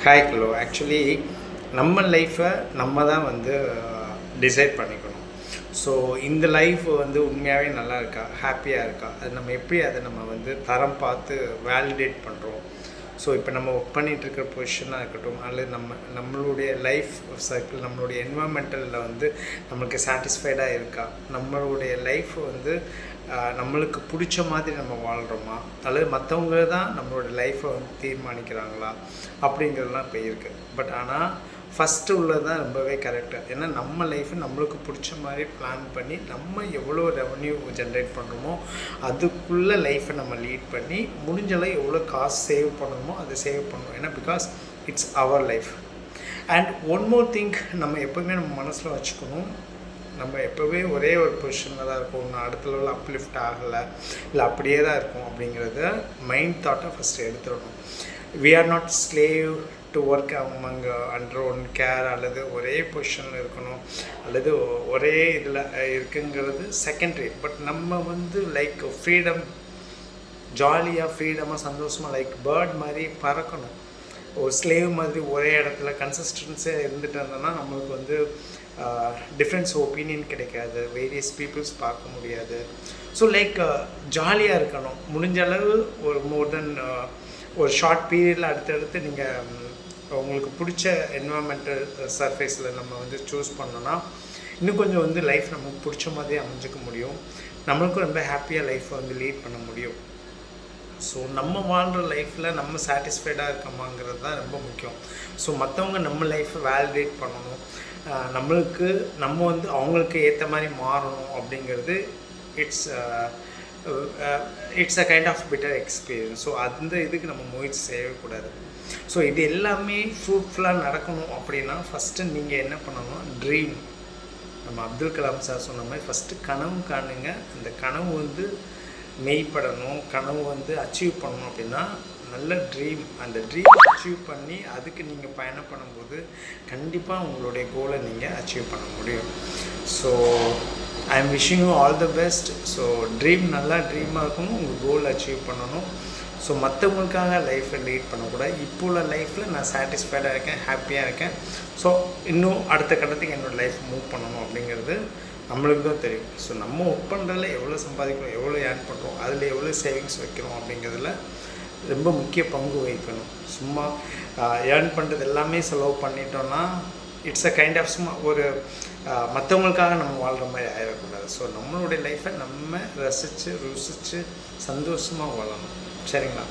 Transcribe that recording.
Hi hello actually நம்ம லைஃப்பை நம்ம தான் வந்து டிசைட் பண்ணிக்கணும். ஸோ இந்த லைஃப் வந்து உண்மையாகவே நல்லா இருக்கா, ஹாப்பியாக இருக்கா, அது நம்ம எப்படி அதை நம்ம வந்து தரம் பார்த்து வேலிடேட் பண்ணுறோம். ஸோ இப்போ நம்ம ஒர்க் பண்ணிகிட்ருக்கிற பொசிஷனாக இருக்கட்டும், அல்லது நம்மளுடைய லைஃப் சர்க்கிள், நம்மளுடைய என்வாமெண்டலில் வந்து நம்மளுக்கு சாட்டிஸ்ஃபைடாக இருக்கா, நம்மளுடைய லைஃப் வந்து நம்மளுக்கு பிடிச்ச மாதிரி நம்ம வாழ்கிறோமா, அல்லது மற்றவங்க தான் நம்மளோட லைஃப்பை வந்து தீர்மானிக்கிறாங்களா அப்படிங்கிறதுலாம் இப்போ இருக்குது. பட் ஆனால் ஃபஸ்ட்டு உள்ளது தான் ரொம்பவே கரெக்டாக. ஏன்னா நம்ம லைஃப்பை நம்மளுக்கு பிடிச்ச மாதிரி பிளான் பண்ணி நம்ம எவ்வளோ ரெவன்யூ ஜென்ரேட் பண்ணுறோமோ அதுக்குள்ளே லைஃப்பை நம்ம லீட் பண்ணி முடிஞ்சளவு எவ்வளோ காசு சேவ் பண்ணணுமோ அதை சேவ் பண்ணணும். ஏன்னா because it's our life. And one more thing நம்ம எப்போவுமே நம்ம மனசில் வச்சுக்கணும், நம்ம எப்போவே ஒரே ஒரு பொசிஷனில் தான் இருக்கும், ஒன்று அடுத்த லெவலில் அப்லிஃப்ட் ஆகலை, இல்லை அப்படியே தான் இருக்கும் அப்படிங்கிறத மைண்ட் தாட்டை ஃபஸ்ட்டு எடுத்துடணும். We are not slave to work among under one care, அல்லது ஒரே பொசிஷனில் இருக்கணும், அல்லது ஒரே இதில் இருக்குங்கிறது செகண்டரி. பட் நம்ம வந்து லைக் ஃப்ரீடம், ஜாலியாக ஃப்ரீடமாக சந்தோஷமாக லைக் பேர்ட் மாதிரி பறக்கணும். ஒரு ஸ்லேவ் மாதிரி ஒரே இடத்துல கன்சிஸ்டன்ஸியாக இருந்துட்டு இருந்தோன்னா நம்மளுக்கு வந்து டிஃப்ரென்ஸ் ஒப்பீனியன் கிடைக்காது, வேரியஸ் பீப்புள்ஸ் பார்க்க முடியாது. ஸோ லைக் ஜாலியாக இருக்கணும். முடிஞ்ச அளவு ஒரு மோர் தென் ஒரு ஷார்ட் பீரியடில் அடுத்தடுத்து நீங்கள் உங்களுக்கு பிடிச்ச என்வாமெண்டல் சர்ஃபேஸில் நம்ம வந்து சூஸ் பண்ணோன்னா இன்னும் கொஞ்சம் வந்து லைஃப் நமக்கு பிடிச்ச மாதிரி அமைஞ்சிக்க முடியும். நம்மளுக்கும் ரொம்ப ஹாப்பியாக லைஃப்பை வந்து லீட் பண்ண முடியும். ஸோ நம்ம வாழ்கிற லைஃப்பில் நம்ம சாட்டிஸ்ஃபைடாக இருக்கமாங்கிறது தான் ரொம்ப முக்கியம். ஸோ மற்றவங்க நம்ம லைஃப்பை வேலிடேட் பண்ணணும், நம்மளுக்கு நம்ம வந்து அவங்களுக்கு ஏற்ற மாதிரி மாறணும் அப்படிங்கிறது it's a kind of better experience. So அந்த இதுக்கு நம்ம முயற்சி செய்யக்கூடாது. ஸோ இது எல்லாமே ஃப்ரூட்ஃபுல்லாக நடக்கணும் அப்படின்னா ஃபஸ்ட்டு நீங்கள் என்ன பண்ணணும், ட்ரீம். நம்ம அப்துல் கலாம் சார் சொன்ன மாதிரி ஃபஸ்ட்டு கனவு காணுங்க. அந்த கனவு வந்து மெய்ப்படணும், கனவு வந்து அச்சீவ் பண்ணணும். அப்படின்னா நல்ல ட்ரீம், அந்த ட்ரீம் அச்சீவ் பண்ணி அதுக்கு நீங்கள் பயணம் பண்ணும்போது கண்டிப்பாக உங்களுடைய கோலை நீங்கள் அச்சீவ் பண்ண முடியும். So I am wishing you all the best. So dream நல்லா ட்ரீமாக இருக்கணும், உங்கள் கோல் அச்சீவ் பண்ணணும். ஸோ மற்றவங்களுக்காக லைஃப்பை லீட் பண்ணக்கூடாது. இப்போ உள்ள லைஃப்பில் நான் சாட்டிஸ்ஃபைடாக இருக்கேன், ஹாப்பியாக இருக்கேன். ஸோ இன்னும் அடுத்த கட்டத்துக்கு என்னோடய லைஃப் மூவ் பண்ணணும் அப்படிங்கிறது நம்மளுக்கு தான் தெரியும். ஸோ நம்ம ஒர்க் பண்ணுறதுல எவ்வளோ சம்பாதிக்கிறோம், எவ்வளோ ஏர்ன் பண்ணுறோம், அதில் எவ்வளோ சேவிங்ஸ் வைக்கிறோம் அப்படிங்கிறதுல ரொம்ப முக்கிய பங்கு வகிக்கணும். சும்மா ஏர்ன் பண்ணுறது எல்லாமே செலவு பண்ணிட்டோன்னா இட்ஸ் அ கைண்ட் ஆஃப் சும்மா ஒரு மற்றவங்களுக்காக நம்ம வாழ்கிற மாதிரி ஆகிடக்கூடாது. ஸோ நம்மளுடைய லைஃப்பை நம்ம ரசித்து ருசித்து சந்தோஷமாக வாழணும். சரிங்களா?